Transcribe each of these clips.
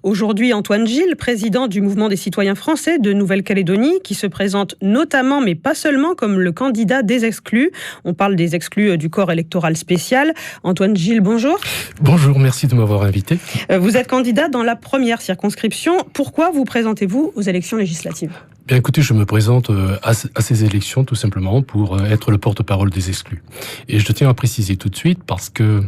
Aujourd'hui, Antoine Gilles, président du mouvement des citoyens français de Nouvelle-Calédonie, qui se présente notamment, mais pas seulement, comme le candidat des exclus. On parle des exclus du corps électoral spécial. Antoine Gilles, bonjour. Bonjour, merci de m'avoir invité. Vous êtes candidat dans la première circonscription. Pourquoi vous présentez-vous aux élections législatives ? Bien écoutez, je me présente à ces élections tout simplement pour être le porte-parole des exclus. Et je tiens à préciser tout de suite parce que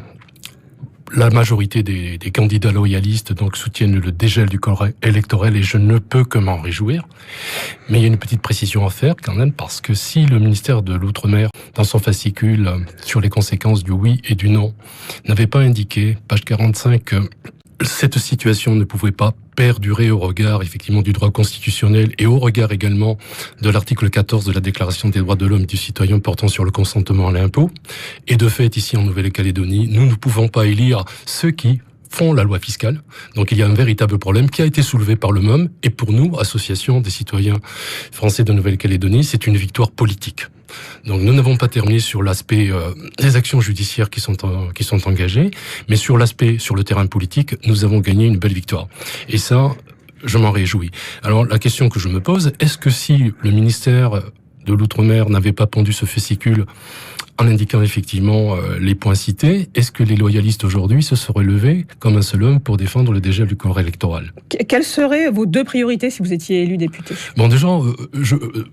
la majorité des candidats loyalistes donc soutiennent le dégel du corps électoral et je ne peux que m'en réjouir. Mais il y a une petite précision à faire quand même parce que si le ministère de l'Outre-mer, dans son fascicule sur les conséquences du oui et du non, n'avait pas indiqué, page 45, que cette situation ne pouvait pas perdurer au regard effectivement du droit constitutionnel et au regard également de l'article 14 de la Déclaration des droits de l'homme et du citoyen portant sur le consentement à l'impôt. Et de fait, ici en Nouvelle-Calédonie, nous ne pouvons pas élire ceux qui font la loi fiscale. Donc il y a un véritable problème qui a été soulevé par le MOM. Et pour nous, Association des citoyens français de Nouvelle-Calédonie, c'est une victoire politique. Donc nous n'avons pas terminé sur l'aspect des actions judiciaires qui sont engagées, mais sur le terrain politique, nous avons gagné une belle victoire. Et ça, je m'en réjouis. Alors la question que je me pose, est-ce que si le ministère de l'Outre-mer n'avait pas pondu ce fascicule en indiquant effectivement les points cités, est-ce que les loyalistes aujourd'hui se seraient levés comme un seul homme pour défendre le dégel du corps électoral ? Quelles seraient vos deux priorités si vous étiez élu député ? Bon, déjà,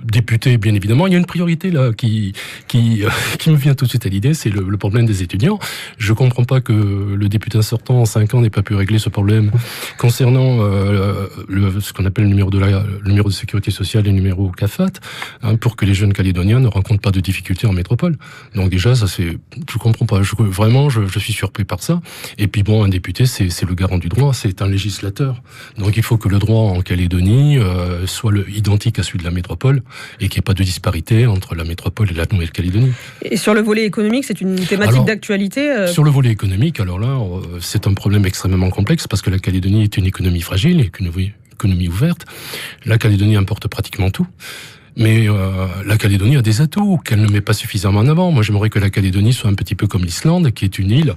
député, bien évidemment, il y a une priorité là qui me vient tout de suite à l'idée, c'est le problème des étudiants. Je comprends pas que le député sortant en 5 ans n'ait pas pu régler ce problème concernant ce qu'on appelle le numéro de sécurité sociale et le numéro CAFAT, pour que les jeunes Calédoniens ne rencontrent pas de difficultés en métropole. Donc déjà, ça c'est, je comprends pas. Je suis surpris par ça. Et puis bon, un député, c'est le garant du droit, c'est un législateur. Donc il faut que le droit en Calédonie soit identique à celui de la métropole et qu'il n'y ait pas de disparité entre la métropole et la Nouvelle-Calédonie. Et sur le volet économique, c'est une thématique d'actualité Sur le volet économique, alors là, c'est un problème extrêmement complexe parce que la Calédonie est une économie fragile et une économie ouverte. La Calédonie importe pratiquement tout. Mais la Calédonie a des atouts qu'elle ne met pas suffisamment en avant. Moi, j'aimerais que la Calédonie soit un petit peu comme l'Islande, qui est une île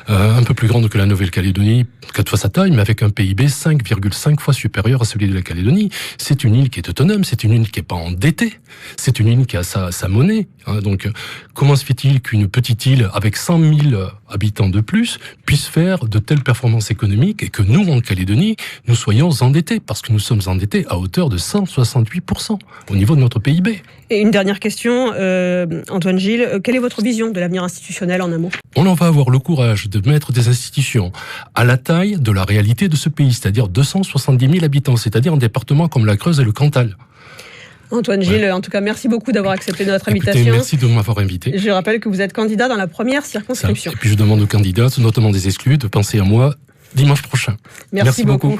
un peu plus grande que la Nouvelle-Calédonie, 4 fois sa taille, mais avec un PIB 5,5 fois supérieur à celui de la Calédonie. C'est une île qui est autonome, c'est une île qui n'est pas endettée, c'est une île qui a sa monnaie. Donc, comment se fait-il qu'une petite île avec 100 000 habitants de plus puisse faire de telles performances économiques et que nous, en Calédonie, nous soyons endettés, parce que nous sommes endettés à hauteur de 168% au niveau de notre PIB. Et une dernière question, Antoine Gilles, quelle est votre vision de l'avenir institutionnel en un mot ? On en va avoir le courage de mettre des institutions à la taille de la réalité de ce pays, c'est-à-dire 270 000 habitants, c'est-à-dire un département comme la Creuse et le Cantal. Antoine Gilles, en tout cas, merci beaucoup d'avoir accepté notre invitation. Écoutez, merci de m'avoir invité. Je rappelle que vous êtes candidat dans la première circonscription. Et puis je demande aux candidats, notamment des exclus, de penser à moi dimanche prochain. Merci beaucoup.